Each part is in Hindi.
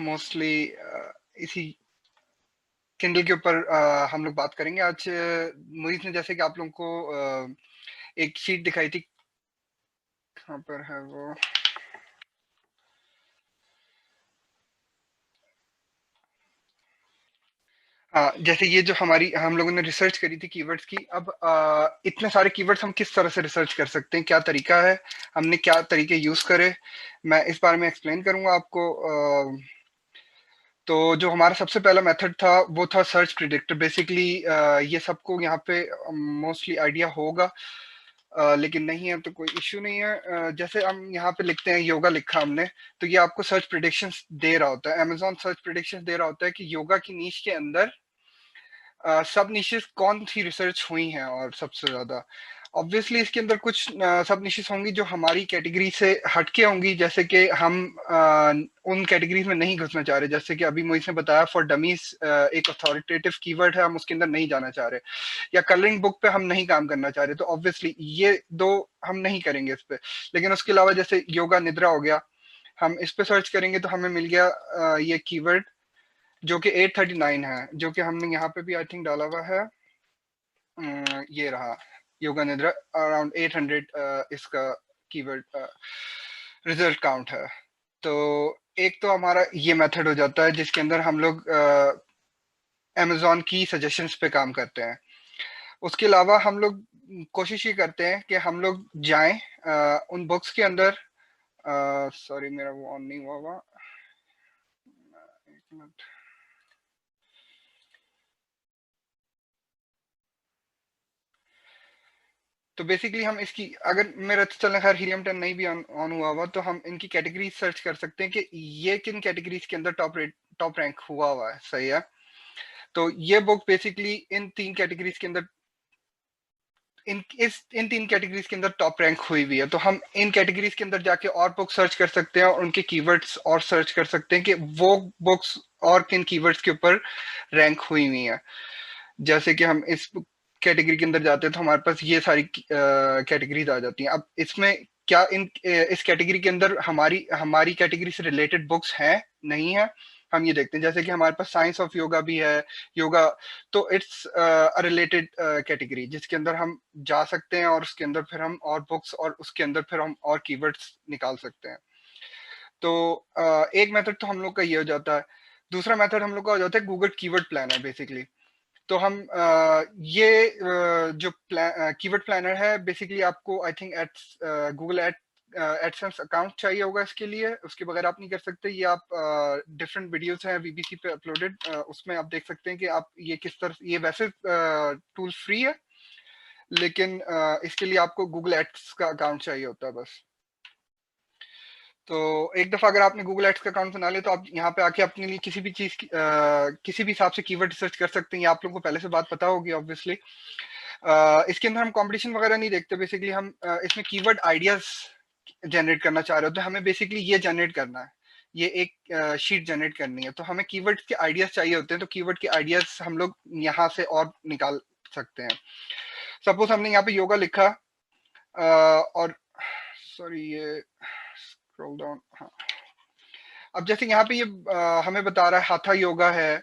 मोस्टली इसी किंडल के ऊपर हम लोग बात करेंगे आज। मोहित ने जैसे कि आप लोगों को एक शीट दिखाई थी, कहाँ पर है वो? हाँ, जैसे ये जो हमारी हम लोगों ने रिसर्च करी थी कीवर्ड्स की। अब इतने सारे कीवर्ड्स हम किस तरह से रिसर्च कर सकते हैं, क्या तरीका है, हमने क्या तरीके यूज करे, मैं इस बारे में एक्सप्लेन करूंगा आपको। तो जो हमारा सबसे पहला मेथड था वो था सर्च प्रिडिक्टर। बेसिकली ये सबको यहाँ पे मोस्टली आइडिया होगा, लेकिन नहीं है तो कोई इश्यू नहीं है। जैसे हम यहाँ पे लिखते हैं योगा, लिखा हमने, तो ये आपको सर्च प्रिडिक्शंस दे रहा होता है। Amazon सर्च प्रिडिक्शंस दे रहा होता है कि योगा की नीश के अंदर सब निशेस कौन सी रिसर्च हुई हैं और सबसे ज्यादा। ऑब्वियसली इसके अंदर कुछ सब निशेस होंगी जो हमारी कैटेगरी से हटके होंगी, जैसे कि हम उन कैटेगरीज में नहीं घुसना चाह रहे। जैसे कि अभी मोहित ने बताया फॉर डमीज एक अथॉरिटेटिव कीवर्ड है, हम उसके अंदर नहीं जाना चाह रहे, या कलरिंग बुक पे हम नहीं काम करना चाह रहे, तो ऑब्वियसली ये दो हम नहीं करेंगे इस पे। लेकिन उसके अलावा जैसे योगा निद्रा हो गया, हम इस पे सर्च करेंगे तो हमें मिल गया ये कीवर्ड जो कि 839 है, जो कि हमने यहाँ पे भी आई थिंक डाला हुआ है। ये रहा योगा निद्रा, अराउंड 800 इसका कीवर्ड रिजल्ट काउंट है। तो एक तो हमारा ये मेथड हो जाता है जिसके अंदर हम लोग Amazon की सजेशंस पे काम करते हैं। उसके अलावा हम लोग कोशिश ये करते हैं कि हम लोग जाएं उन बुक्स के अंदर। सॉरी मेरा वो ऑन नहीं हुआ हुआ, एक मिनट। तो बेसिकली हम इसकी, अगर मेरा तो चलना खैर हीलियम 10 नहीं भी ऑन हुआ हुआ, तो हम इनकी कैटेगरीज सर्च कर सकते हैं कि ये किन कैटेगरीज के अंदर टॉप रैंक हुआ हुआ है। सही है। तो ये बुक बेसिकली इन तीन कैटेगरीज के अंदर, इन तीन कैटेगरीज के अंदर टॉप रैंक हुई हुई है। तो हम इन कैटेगरीज के अंदर जाके और बुक सर्च कर सकते हैं और उनके कीवर्ड्स और सर्च कर सकते हैं कि वो बुक्स और किन कीवर्ड्स के ऊपर रैंक हुई हुई है। जैसे कि हम इस कैटेगरी के अंदर जाते हैं तो हमारे पास ये सारी कैटेगरीज आ जाती हैं। अब इसमें क्या इस कैटेगरी के अंदर हमारी हमारी कैटेगरी से रिलेटेड बुक्स हैं नहीं है, हम ये देखते हैं। जैसे कि हमारे पास साइंस ऑफ योगा भी है, योगा, तो इट्स रिलेटेड कैटेगरी जिसके अंदर हम जा सकते हैं और उसके अंदर फिर हम और बुक्स और उसके अंदर फिर हम और कीवर्ड्स निकाल सकते हैं। तो एक मेथड तो हम लोग का ये हो जाता है। दूसरा मेथड हम लोग का हो जाता है गूगल कीवर्ड प्लानर बेसिकली। तो हम ये जो कीवर्ड प्लानर है, बेसिकली आपको I think Google AdSense account चाहिए होगा इसके लिए, उसके बगैर आप नहीं कर सकते। ये आप डिफरेंट वीडियोस हैं वीबीसी पे अपलोडेड, उसमें आप देख सकते हैं कि आप ये किस तरह, ये वैसे टूल फ्री है, लेकिन इसके लिए आपको गूगल एड्स का अकाउंट चाहिए होता है बस। तो एक दफा अगर आपने गूगल एड्स का अकाउंट बना लिया तो आप यहाँ पे आके अपने लिए किसी भी चीज की किसी भी हिसाब से कीवर्ड रिसर्च कर सकते हैं। ये आप लोगों को पहले से बात पता होगी ऑब्वियसली। इसके अंदर हम कंपटीशन वगैरह नहीं देखते। बेसिकली हम इसमें कीवर्ड आइडियाज जनरेट करना चाह रहे होते हैं। हमें बेसिकली ये जनरेट करना है, ये एक शीट जनरेट करनी है, तो हमें कीवर्ड के आइडियाज चाहिए होते हैं। तो कीवर्ड के आइडियाज हम लोग यहाँ से और निकाल सकते हैं। सपोज हमने यहाँ पे योगा लिखा, और सॉरी ये स्क्रॉल डाउन, हाँ। अब जैसे यहाँ पे ये हमें बता रहा है हाथा योगा है,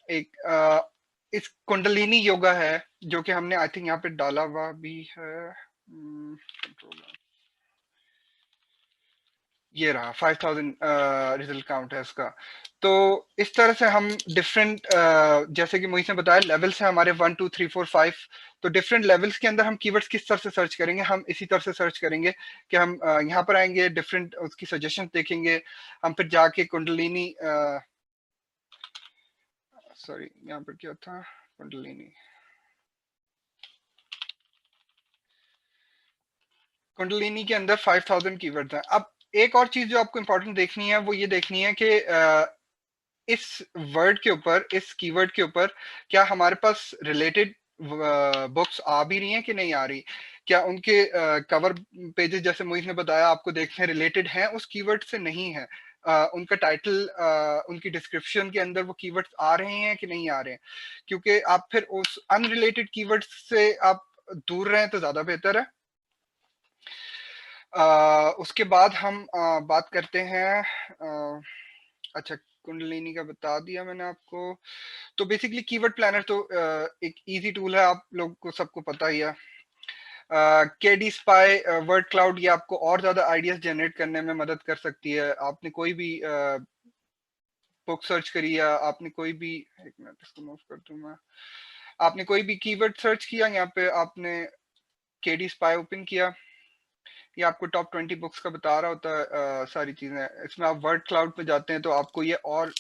एक इस कुंडलिनी योगा है जो कि हमने आई थिंक यहाँ पे डाला हुआ भी है। ये रहा 5000 रिजल्ट काउंट है इसका। तो इस तरह से हम डिफरेंट, जैसे कि मोहित ने बताया लेवल्स है हमारे 1 2 3 4 5। तो डिफरेंट लेवल्स के अंदर हम कीवर्ड्स किस तरह से सर्च करेंगे, हम इसी तरह से सर्च करेंगे कि हम यहाँ पर आएंगे, डिफरेंट उसकी सजेशन देखेंगे, हम फिर जाके कुंडलिनी, सॉरी यहाँ पर क्या था, कुंडलिनी, कुंडलिनी के अंदर 5000 कीवर्ड्स हैं। अब एक और चीज जो आपको इंपॉर्टेंट देखनी है वो ये देखनी है कि इस वर्ड के ऊपर, इस कीवर्ड के ऊपर क्या हमारे पास रिलेटेड बुक्स आ भी रही हैं कि नहीं आ रही। क्या उनके कवर पेजेस, जैसे मोहित ने बताया आपको, देखने रिलेटेड हैं उस कीवर्ड से, नहीं है, उनका टाइटल, उनकी डिस्क्रिप्शन के अंदर वो कीवर्ड्स आ रहे हैं कि नहीं आ रहे हैं। क्योंकि आप फिर उस अनरिलेटेड कीवर्ड्स से आप दूर रहें तो ज्यादा बेहतर है। उसके बाद हम बात करते हैं अच्छा, कुंडलिनी का बता दिया मैंने आपको। तो बेसिकली कीवर्ड प्लानर तो एक इजी टूल है, आप लोग को सबको पता ही है। केडी स्पाई वर्ड क्लाउड ये आपको और ज्यादा आइडियाज जनरेट करने में मदद कर सकती है। आपने कोई भी बुक सर्च करी या आपने कोई भी, एक मिनट इसको मूव कर दूं मैं, आपने कोई भी कीवर्ड सर्च किया, यहाँ पे आपने केडी स्पाई ओपन किया, ये आपको टॉप 20 बुक्स का बता रहा होता है सारी चीजें। इसमें आप वर्ड क्लाउड पे जाते हैं तो आपको ये और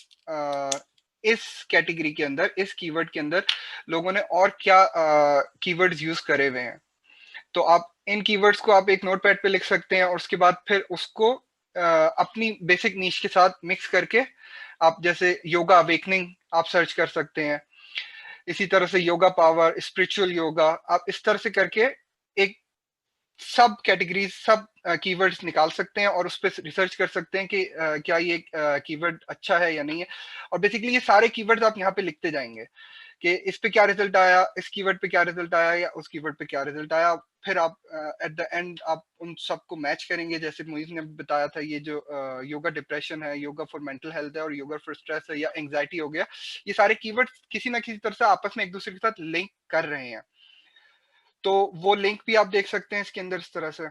इस कैटेगरी के अंदर, इस कीवर्ड के अंदर लोगों ने और क्या कीवर्ड्स यूज करे हुए हैं, तो आप इन कीवर्ड्स को आप एक नोटपैड पे लिख सकते हैं और उसके बाद फिर उसको अपनी बेसिक नीश के साथ मिक्स करके आप, जैसे योगा अवेकनिंग आप सर्च कर सकते हैं, इसी तरह से योगा पावर, स्पिरिचुअल योगा, आप इस तरह से करके एक सब कैटेगरीज, सब कीवर्ड्स निकाल सकते हैं और उस पर रिसर्च कर सकते हैं कि क्या ये कीवर्ड अच्छा है या नहीं है। और बेसिकली ये सारे कीवर्ड्स आप यहाँ पे लिखते जाएंगे कि इस पे क्या रिजल्ट आया, इस कीवर्ड पे क्या रिजल्ट आया, या उस कीवर्ड पे क्या रिजल्ट आया। फिर आप एट द एंड आप उन सबको मैच करेंगे, जैसे मोइज ने बताया था, ये जो योगा डिप्रेशन है, योगा फॉर मेंटल हेल्थ है, और योगा फॉर स्ट्रेस है, या एंग्जाइटी हो गया, ये सारे कीवर्ड्स किसी ना किसी तरह से आपस में एक दूसरे के साथ लिंक कर रहे हैं। तो वो लिंक भी आप देख सकते हैं इसके अंदर इस तरह से।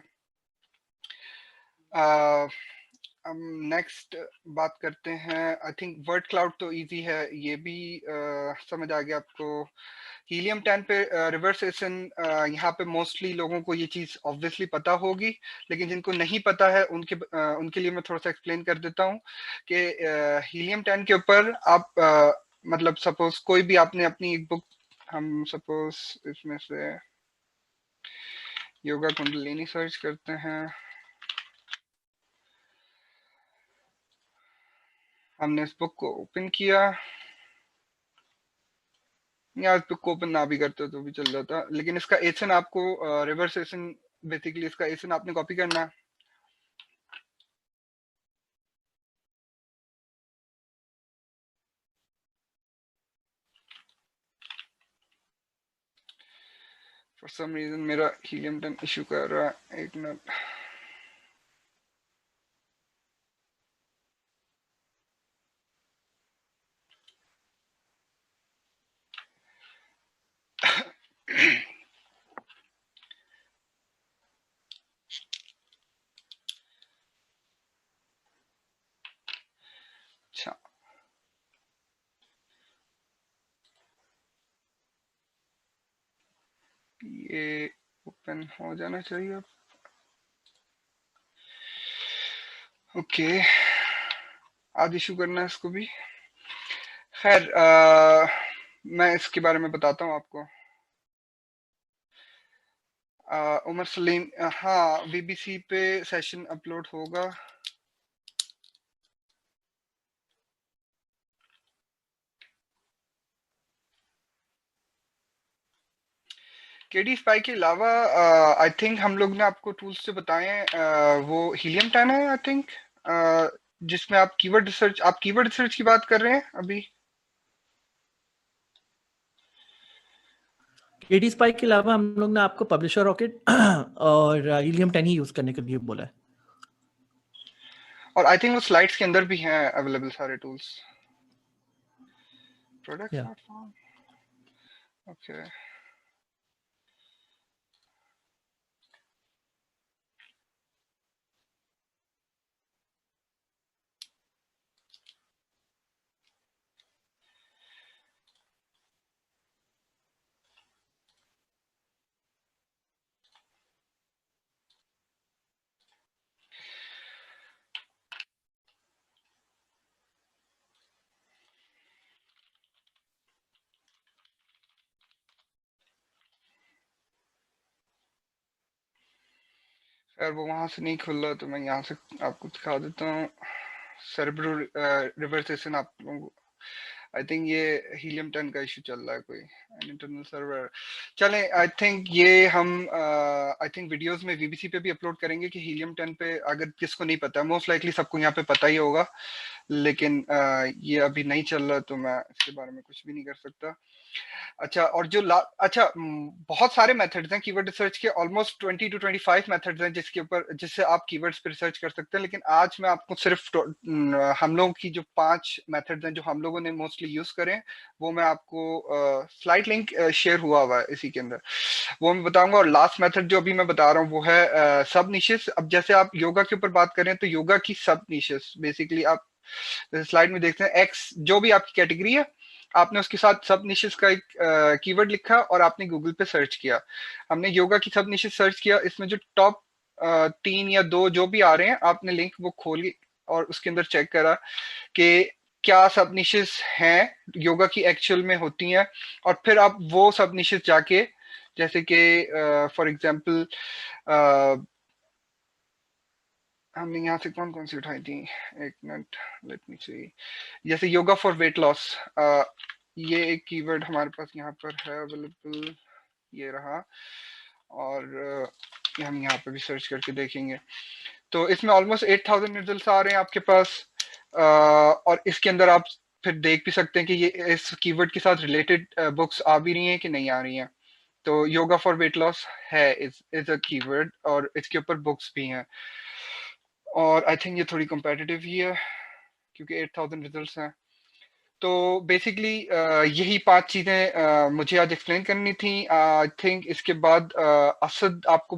हम नेक्स्ट बात करते हैं। आई थिंक वर्ड क्लाउड तो इजी है, ये भी समझ आ गया आपको। हीलियम 10 पे रिवर्स एसन, यहाँ पे मोस्टली लोगों को ये चीज ऑब्वियसली पता होगी, लेकिन जिनको नहीं पता है उनके लिए मैं थोड़ा सा एक्सप्लेन कर देता हूँ कि हीलियम 10 के ऊपर आप मतलब सपोज कोई भी आपने अपनी एक बुक, हम सपोज इसमें से योगा कुंडलिनी सर्च करते हैं, हमने इस बुक को ओपन किया, या इस बुक को ओपन ना भी करते तो भी चल जाता, लेकिन इसका एसन आपको रिवर्स एसन, बेसिकली इसका एसन आपने कॉपी करना है। फॉर सम रीजन मेरा हीलियम 10 इशू कर रहा है, एक मिनट। अच्छा, ये ओपन हो जाना चाहिए। ओके, आज इशू करना है इसको भी। खैर मैं इसके बारे में बताता हूँ आपको। उमर सलीम, हाँ वीबीसी पे सेशन अपलोड होगा। केडी स्पाई के अलावा आई थिंक हम लोग ने आपको टूल्स से बताए हैं, वो हीलियम 10 है आई थिंक, जिसमें आप कीवर्ड रिसर्च की बात कर रहे हैं अभी। केडी स्पाई के अलावा हम लोग ने आपको पब्लिशर रॉकेट और हीलियम 10 ही यूज करने के लिए बोला है। और आई थिंक वो स्लाइड्स के अंदर भी हैं अवेलेबल सारे टूल्स। Product platform, okay. खैर वो वहां से नहीं खुल रहा, तो मैं यहाँ से आपको दिखा देता हूँ। सेरेब्रो रिवर्सेशन आप लोगों को, आई थिंक ये हीलियम 10 का इशू चल रहा है कोई, इंटरनल सर्वर। चलें, आई थिंक ये हम आई थिंक वीडियोस में वीबीसी पे भी अपलोड करेंगे कि हीलियम 10 पे, अगर किसको नहीं पता, मोस्ट लाइकली सबको यहाँ पे पता ही होगा, लेकिन ये अभी नहीं चल रहा, तो मैं इसके बारे में कुछ भी नहीं कर सकता। अच्छा, और जो बहुत सारे मेथड्स हैं कीवर्ड रिसर्च के, ऑलमोस्ट 20 to 25 मेथड्स हैं जिससे आप कीवर्ड्स पे रिसर्च कर सकते हैं। लेकिन आज मैं आपको सिर्फ हम लोगों की जो 5 मेथड्स हैं जो हम लोगों ने मोस्टली यूज करें, वो मैं आपको स्लाइड लिंक शेयर हुआ है इसी के अंदर, वो मैं बताऊंगा। और लास्ट मेथड जो अभी मैं बता रहा हूँ वो है सब निशेस। अब जैसे आप योगा के ऊपर बात करें तो योगा की सब निशेस बेसिकली आप स्लाइड में देखते हैं, एक्स जो भी आपकी कैटेगरी है, आपने उसके साथ सब निशेस का एक कीवर्ड लिखा और आपने गूगल पे सर्च किया। हमने योगा की सब निशेस सर्च किया, इसमें जो टॉप 3 या 2 जो भी आ रहे हैं, आपने लिंक वो खोली और उसके अंदर चेक करा कि क्या सब निशेस हैं योगा की एक्चुअल में होती हैं, और फिर आप वो सब निशेस जाके, जैसे कि फॉर एग्जांपल हमने यहाँ से कौन कौन सी उठाई थी, एक मिनट, लेट मी सी। जैसे योगा फॉर वेट लॉस, ये एक कीवर्ड हमारे पास यहाँ पर है अवेलेबल, ये रहा। और हम यहाँ पे भी सर्च करके देखेंगे तो इसमें ऑलमोस्ट 8000 रिजल्ट्स आ रहे हैं आपके पास। और इसके अंदर आप फिर देख भी सकते हैं कि ये इस कीवर्ड के साथ रिलेटेड बुक्स आ भी रही हैं कि नहीं आ रही हैं। तो योगा फॉर वेट लॉस है इज अ कीवर्ड, और इसके ऊपर बुक्स भी हैं। और आई थिंक ये थोड़ी कम्पेटिटिव ही है क्योंकि 8000 रिजल्ट्स हैं। तो बेसिकली यही 5 चीजें मुझे आज एक्सप्लेन करनी थी। आई थिंक इसके बाद असद आपको